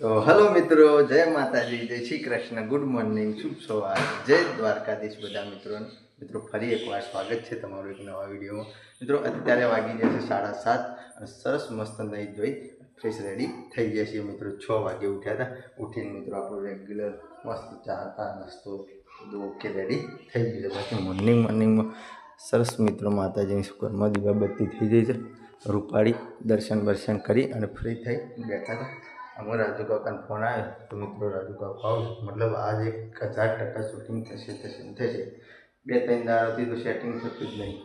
તો હેલો મિત્રો, જય માતાજી, જય શ્રી કૃષ્ણ, ગુડ મોર્નિંગ, શુભ સવાર, જય દ્વારકાધીશ બધા મિત્રોને. મિત્રો ફરી એકવાર સ્વાગત છે તમારું એક નવા વિડીયોમાં. મિત્રો અત્યારે વાગી ગયા છે 7:30 અને સરસ મસ્ત નહીં ધોઈ ફ્રેશ રેડી થઈ ગયા છીએ. મિત્રો 6 વાગે ઉઠ્યા હતા. ઉઠીને મિત્રો આપણું રેગ્યુલર મસ્ત ચા નાસ્તો બધું ઓકે રેડી થઈ ગયું છે. બાકી મોર્નિંગમાં સરસ મિત્રો માતાજીની શુકરમાં દીવાબત્તી થઈ ગઈ છે. રૂપાળી દર્શન કરી અને ફ્રી થઈ બેઠા હતા. અમારે રાજુ કાકાનો ફોન આવ્યો તો મિત્રો રાજુ કાકા આવું મતલબ આજ 1000% શૂટિંગ થશે. 2-3 દાડાથી તો સેટિંગ થતું જ નહીં.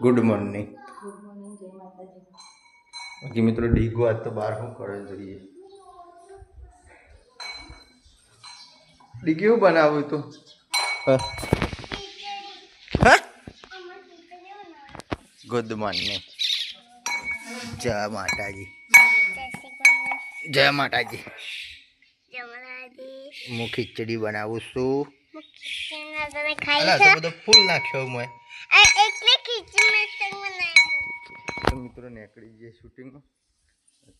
Good morning. જય માતાજી. બાકી મિત્રો ડીગો આજ તો બહાર શું કરે જોઈએ. ડીગી શું બનાવ્યું તું? Good morning. જય માતાજી. જય માતાજી. હું ખીચડી બનાવું છું. બધો ફૂલ નાખ્યો મેં. મિત્રો નીકળી જઈએ શૂટિંગમાં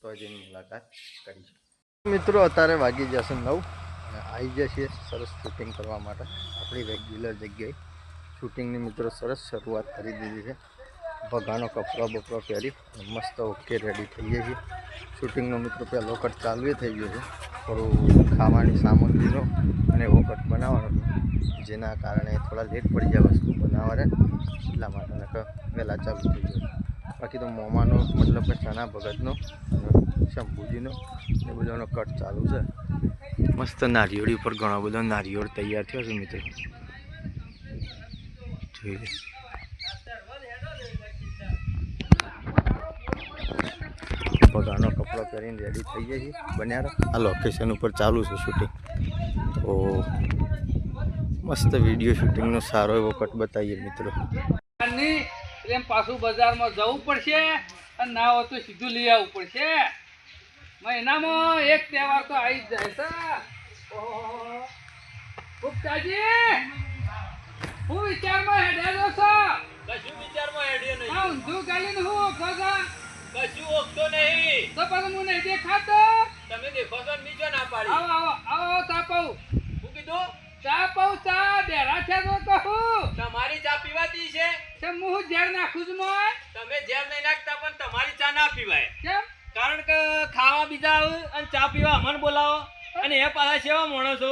તો જઈને મુલાકાત કરીશું. મિત્રો અત્યારે વાગી જશે 9 અને આવી જશે સરસ શૂટિંગ કરવા માટે આપણી રેગ્યુલર જગ્યાએ. શૂટિંગની મિત્રો સરસ શરૂઆત કરી દીધી છે. ભગાનો કપડો પહેરી મસ્ત ઓકે રેડી થઈ જાય છે. શૂટિંગનો મિત્રો પહેલો કટ ચાલુ થઈ ગયો છે. થોડું ખાવાની સામગ્રીનો અને એવો કટ બનાવવાનો, જેના કારણે થોડા લેટ પડી જાય વસ્તુ બનાવવાને, એટલા માટે વહેલા ચાલુ થઈ ગયો. બાકી તો મોમાનો મતલબ કે ચના ભગતનો શંભુજીનો એ બધાનો કટ ચાલુ છે. મસ્ત નારિયેળી ઉપર ઘણો બધો નારિયેળ તૈયાર થયો છે મિત્રો, જોઈ લે. ભગાનો કપડો પહેરીને રેડી થઈ જાય છે. બન્યા આ લોકેશન ઉપર ચાલુ છે શૂટિંગ. તો મસ્ત વિડીયો શૂટિંગનો સારો એવો કટ બતાવીએ મિત્રો. એમ પાછું બજારમાં જવું પડશે અને ના હોય તો સીધું લઈ આવવું પડશે. મહિનામાં એક તહેવાર તો આવી જ જાય છે. ગુપ્તાજી, હું વિચારમાં હેડ્યા છો? કશું વિચારમાં હેડ્યો નહીં. આ ઊંધું ગાલીને હું ઓળખો છો? કશું ઓળખતો નહીં. તો પાછું હું નહીં દેખાતો. તમે દેખો છો નીચે ના પાડી. આવો ચા પાઉં. શું કીધું? ચા પાઉં, ચા ડેરા છે તો કહું. તમારી ચા પીવાતી છે? કેમ હું ઝેર નાખું છું મોય? તમે ઝેર નહીં નાખતા પણ તમારી ચા ના પીવાય. કેમ? કારણ કે ખાવા બીજા આવે અને ચા પીવા અમને બોલાવો અને એ પાછા સેવા માણસો.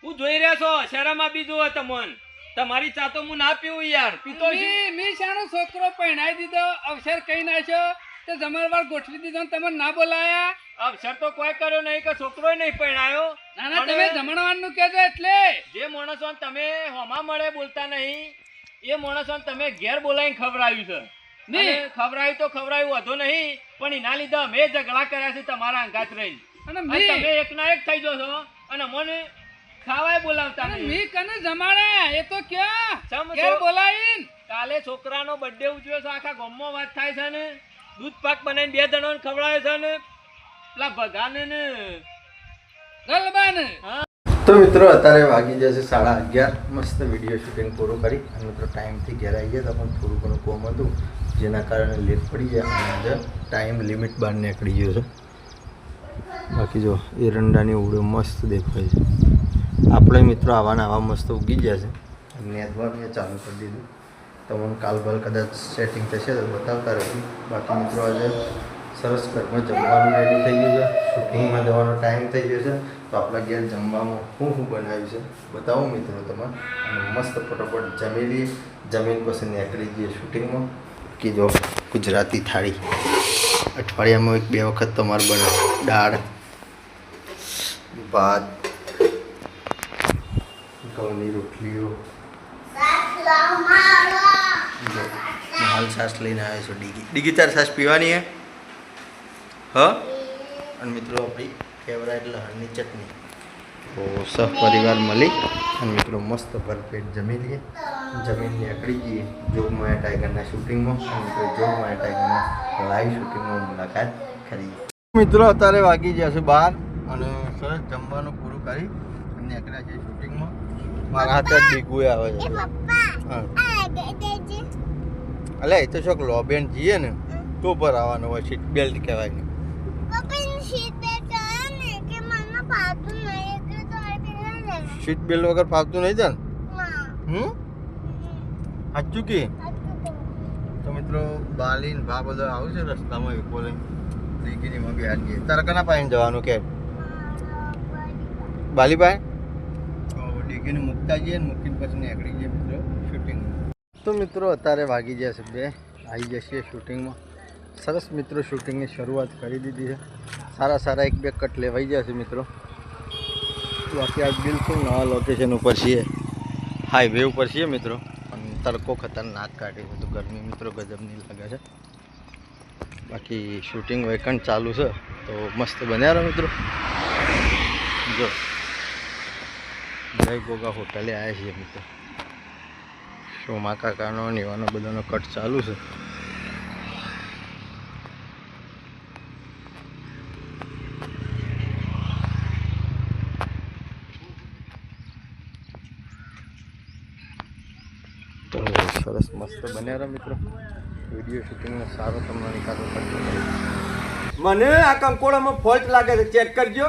હું જોઈ રહ્યો છો શરમ આપી દો તમને. તમારી ચા તો હું ના પીવું યાર. પીતો છું. મી શાનો છોકરો પહેણાઈ દીધો, અવસર કઈ નાખ્યો તે જમણવાર ગોઠવી દીધો ને તમે ના બોલાયા. અવસર તો કોઈ કર્યો નહીં કે છોકરોય નહીં પરણાયો. ના તમે જમણવારનું કહેજો. એટલે જે માણસો તમે હોમા મળે બોલતા નહીં એ માણસો તમે ઘેર બોલાવીને ખવડાવ્યું છે. નહીં ખવડાવ્યું તો ખવડાવ્યું વધુ નહીં, પણ એના લીધે અમે ઝઘડા કર્યા છે તમારા અંગાત રહીને. અને તમે એકના એક થઈ જશો અને મને ખાવાય બોલાવતા નહીં. મી કને જમાડે એ તો ક્યાં ઘેર બોલાવીને. કાલે છોકરાનો બર્થડે ઉજવ્યો છે, આખા ગામમાં વાત થાય છે ને. દૂધ પાક બનાવીને 2 જણાને ખવડાવે છે ને પેલા ભગાને ને ગલબાને. તો મિત્રો અત્યારે વાગી જશે 11:30. મસ્ત વિડીયો શૂટિંગ પૂરું કરી અને મિત્રો ટાઈમથી ઘેર આવી ગયા હતા, પણ થોડું ઘણું કોમ હતું જેના કારણે લેટ પડી ગયા અને આજે ટાઈમ લિમિટ બહાર નીકળી ગયો છે. બાકી જો એરંડાની ઉડો મસ્ત દેખાય છે. આપણે મિત્રો આવા મસ્ત ઉગી ગયા છે. નેદવાનું ચાલુ કરી દીધું. તમને કાલબાલ કદાચ સેટિંગ થશે તો બતાવતા રહી. બાકી મિત્રો આજે સરસ ઘરમાં જમવાનું રેડી થઈ ગયું છે. શૂટિંગમાં જવાનો ટાઈમ થઈ ગયો છે. તો આપણા ઘેર જમવામાં શું બનાવ્યું છે બતાવું મિત્રો તમે. અને મસ્ત ફટોફટ જમી લઈએ. જમીન પછી નીકળી જઈએ શૂટિંગમાં. કે જો ગુજરાતી થાળી અઠવાડિયામાં 1-2 વખત તમારે બને. દાળ, ભાત, ઘઉંની રોટલીઓ, હાલ છાશ લઈને આવ્યો છું. ડીગી તાર છાશ પીવાની હે? અને મિત્રો આપણી ફેવરાઇટ લહણની ચટણી. તો સહપરિવાર મળી અને મિત્રો મસ્ત ભરપેટ જમી લઈએ. જમીન નીકળી જઈએ જોગમાયા ટાઈગરના શૂટિંગમાં. અને મિત્રો જોગમાયા ટાઈગરના લાઈવ શૂટિંગમાં મુલાકાત કરીએ. મિત્રો અત્યારે વાગી ગયા છે 12 અને સરસ જમવાનું પૂરું કરી નીકળ્યા છે શૂટિંગમાં. મારા હાથે ડીગુ આવે છે. હા અલે એ તો શોક લોબેન જઈએ ને તો પર આવવાનો હોય. સીટ બેલ્ટ કહેવાય ને. સીટ બેલ્ટ વગર ફાવતું નહીં તને સાચું કે તો મિત્રો બાલીન ભા બધો આવું છે રસ્તામાં એક બોલે ડીગીરીમાં બી હારી ગઈ તારે કના પાસે જવાનું કે બાલી પાસે તો ડીગીને મૂકતા જઈએ ને મૂકીને પછી નીકળી જઈએ મિત્રો શૂટિંગ તો મિત્રો અત્યારે વાગી જશે 2 આવી જશે શૂટિંગમાં સરસ મિત્રો શૂટિંગની શરૂઆત કરી દીધી છે સારા 1-2 કટ લેવાઈ જશે મિત્રો બાકી આજ બિલકુલ નવા લોકેશન ઉપર છીએ હાઈવે ઉપર છીએ મિત્રો અને તડકો ખતરનાક કાઢે છે તો ગરમી મિત્રો ગજબની લાગે છે બાકી શૂટિંગ વેકન્ટ ચાલુ છે તો મસ્ત બન્યા રહો મિત્રો જો જય ગોગા હોટલે આવ્યા છીએ મિત્રો શોમા કાકાનો એવાનો બધાનો કટ ચાલુ છે તો સરસ મસ્ત બન્યા રહો મિત્રો વિડીયો શૂટિંગનો સારો તમને નિકાલો કરજો મને આ કંકોડામાં ફોલ્ટ લાગે છે ચેક કરજો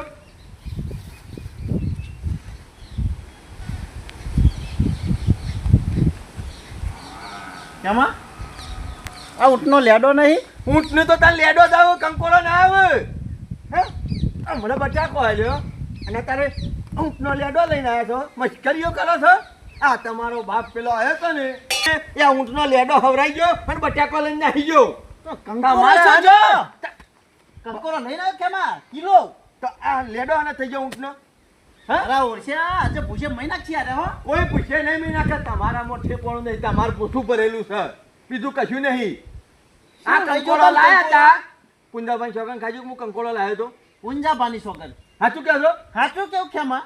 એમાં આ ઊંટનો લેડો નહીં ઊંટને તો તાર લેડો જ આવે કંકોડો ના આવે હે હમણાં બચાકો આવ્યો અને તારે ઊંટનો લેડો લઈને આવ્યા છો મશ્કરીઓ કરો છો આ તમારો બાપ પેલો આવ્યો હતો ને એ ઊંટનો લેડો હવરાઈ ગયો અને બટાકો લઈને આવી ગયો તો કંકોરો નહીં ના કેમાં કિલો તો આ લેડો અને થઈ ગયો ઊંટનો અરે ઓરસ્યા આજે ભૂસે મહિના છે રે હો કોઈ પૂછે નહીં મેં નાખે તમારા મોઠે પણ નહીં તમારું પોઠું ભરેલું છે બીજું કશું નહીં આ કંકોડો લાયા હતા પુંજાભાઈ છોકરા ખાજુ હું કંકોડો લાવ્યો હતો પુંજાભાની છોકર સાચું કહેશો સાચું કેવું ખેમાં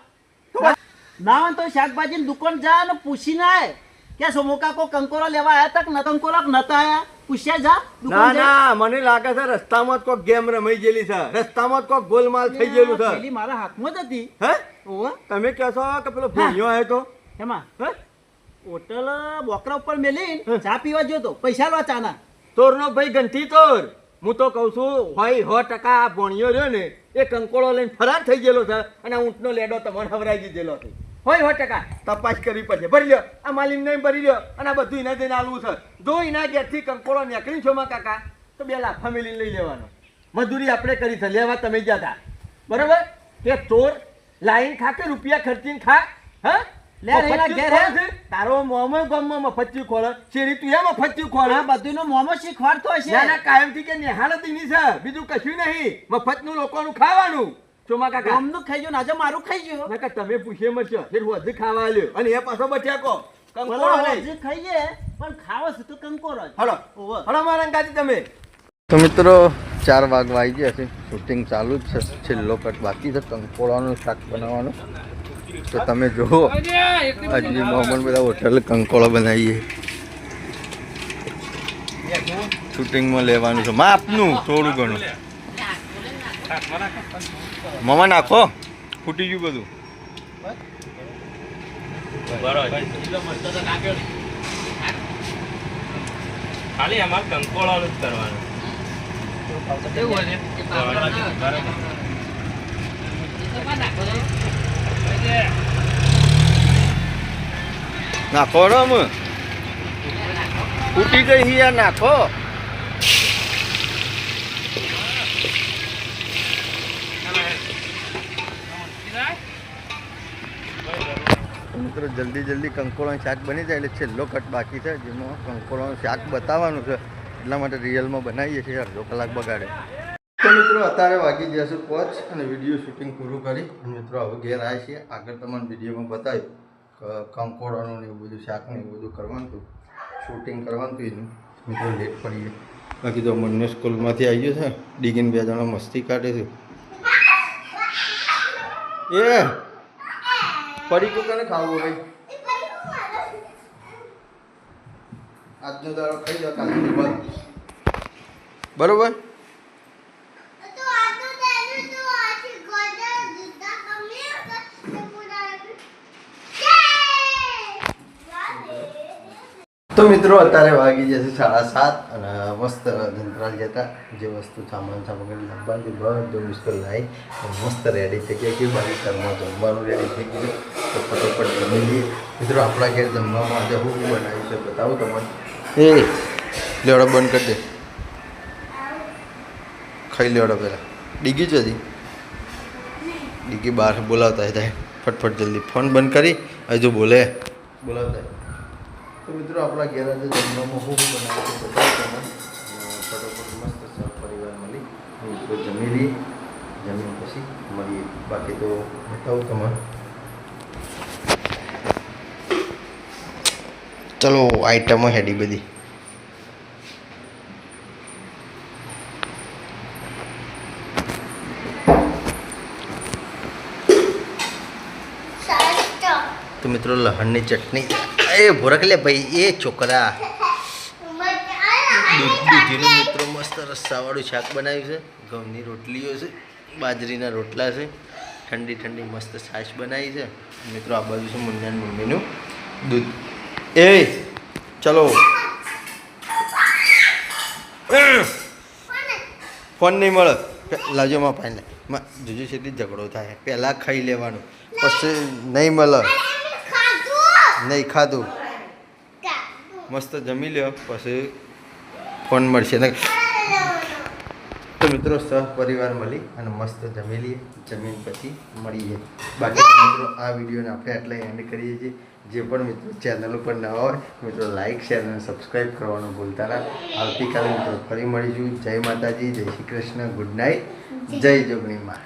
ના હોય તો શાકભાજીની દુકાન જા ને પૂછીને આય કે સોમોકા કો કંકોરો લેવા આયા તક ન કંકોરો નતા આયા પૂછ્યા જા ના દુકાન જા ના મને લાગે છે રસ્તામાં જ કોક ગેમ રમાઈ ગયેલી છે રસ્તામાં જ કોક ગોલમાલ થઈ ગયેલું છે પેલી મારા હાથમાં જ હતી હે ઓવા તમે કહેશો કે પેલો ભૂયો આવ્યો તો એમાં હે હોટલ બોકરા ઉપર મેલીને ચા પીવા ગયો તો પૈસા લો ચાના તોરનો ભાઈ ગંઠી તોર હું તો કહું છું હોય 100% આ ભોણિયો રહ્યો ને એ કંકોડો લઈને ફરાર થઈ ગયેલો છે અને આ ઊંટનો લેડો તમને હવરાઈ દીધેલો છે હોય 100% તપાસ કરવી પડશે ભરી લ્યો આ માલિમ નહીં ભરી લ્યો અને આ બધું એના જઈને આલવું છે જો એના ઘેરથી કંકોડો નીકળી છો માં કાકા તો 2 લાખ ફેમિલી લઈ લેવાનો મજૂરી આપણે કરી છે લેવા તમે ગયા હતા બરોબર કે ચોર લાઈન ખાકે રૂપિયા ખર્ચીને ખા હા લે રેલા ઘેર હે તારો મોમો ગમમાં મફતચી ખોળ શેરી તું એમ મફતચી ખોળ આ બધુંનો મોમો શીખવાડતો હશે ના ના કાયમથી કે નિહાળતીની છે બીજું કશું નહીં મફતનું લોકોનું ખાવાનું ચોમા કાકા ગામનું ખાઈ ગયો ને આજે મારું ખાઈ ગયો કાકા તમે પૂછે મરશો ફેર વધુ ખાવા લ્યો અને એ પાછો બચ્યાકો કંકોડો બોલો નહીં હજી ખાઈએ પણ ખાવો છે તો કંકોરો જ હલો ઓવર હલો મારા અંગાજી તમે તો મિત્રો 4 વાગવા આવી ગયા છે શૂટિંગ ચાલુ જ છે છેલ્લો કટ બાકી છે કંકોડાનું શાક બનાવવાનું તો તમે જુઓ હજી મોહમ્મદ બધા હોટલ કંકોડો બનાવીએ શૂટિંગમાં લેવાનું છે માપનું થોડું ઘણું મામા નાખો ફૂટી ગયું બધું ખાલી આમાં કંકોળાનું જ કરવાનું નાખો રમ ફૂટી ગઈ યાર નાખો મિત્રો જલ્દી કંકોડાનું શાક બની જાય એટલે છેલ્લો કટ બાકી છે જેમાં કંકોડાનું શાક બતાવવાનું છે એટલા માટે રિયલમાં બનાવીએ છીએ અડધો કલાક બગાડે તો મિત્રો અત્યારે વાગી જશે 5 અને વિડીયો શૂટિંગ પૂરું કરી અને મિત્રો હવે ઘેર આવ્યા છીએ આગળ તમને વિડીયોમાં બતાવ્યું કે કંકોડાનું ને એવું બધું શાક ને એવું બધું કરવાનું હતું શૂટિંગ કરવાનું હતું એનું મિત્રો લેટ પડી ગયું બાકી તો મને સ્કૂલમાંથી આવી ગયો છે ડીગીને 2 જણા મસ્તી કાઢે છે એ પડી કોને ખાવું ભાઈ આજનો દાડો ખાઈ જાવ કાલથી બંધ બરોબર તો મિત્રો અત્યારે વાગી જશે 7:30 અને મસ્ત ધંધરાલ જતા જે વસ્તુ સામાન લાવવાની બધું મિસ્ટર લાવી મસ્ત રેડી થઈ ગયા કે બાકી ઘરમાં જમવાનું રેડી થઈ ગયું તો ફટોફટ જમી લઈએ મિત્રો આપણા ઘેર જમવામાં આજે હું બનાવ્યું છે બતાવું તમને એ લેવડો બંધ કરી દે ખાઈ લેવડો પહેલાં ડીગી જ હતી ડીગી બહાર બોલાવતા થાય ફટફટ જલ્દી ફોન બંધ કરી હજુ બોલે બોલાવતા તો મિત્રો આપણા ઘેર આજે જમવામાં હું બનાવ્યું છે બતાવું તમને ફટોફટ મસ્ત પરિવાર મળી મિત્રો જમી લઈએ જમીન પછી મળીએ બાકી તો બતાવું તમને ચલો આઈટમો હેડી બધી તો મિત્રો લહણની ચટણી એ ભોરક લે ભાઈ એ છોકરા દૂધીનું મિત્રો મસ્ત રસ્સાવાળું શાક બનાવ્યું છે ઘઉંની રોટલીઓ છે બાજરીના રોટલા છે ઠંડી ઠંડી મસ્ત છાશ બનાવી છે મિત્રો આ બાજુ છે મુન્નાન મમ્મીનું દૂધ એ ચલો ફોન નહીં મળે લાજો માં પાણી લે જોજો છેલ્લી ઝઘડો થાય પહેલાં ખાઈ લેવાનું પછી નહીં મળે નહીં ખાધું મસ્ત જમી લ્યો પછી ફોન મળશે ને તો મિત્રો સહપરિવાર મળી અને મસ્ત જમી લઈએ જમીન પછી મળીએ બાકી મિત્રો આ વિડીયોને આપણે આટલા એન્ડ કરીએ છીએ જે પણ મિત્રો ચેનલ ઉપર નવા હોય મિત્રો લાઇક શેર અને સબસ્ક્રાઈબ કરવાનું ભૂલતા ના આવતીકાલે મિત્રો ફરી મળીશું જય માતાજી જય શ્રી કૃષ્ણ ગુડ નાઇટ જય જોગણી માં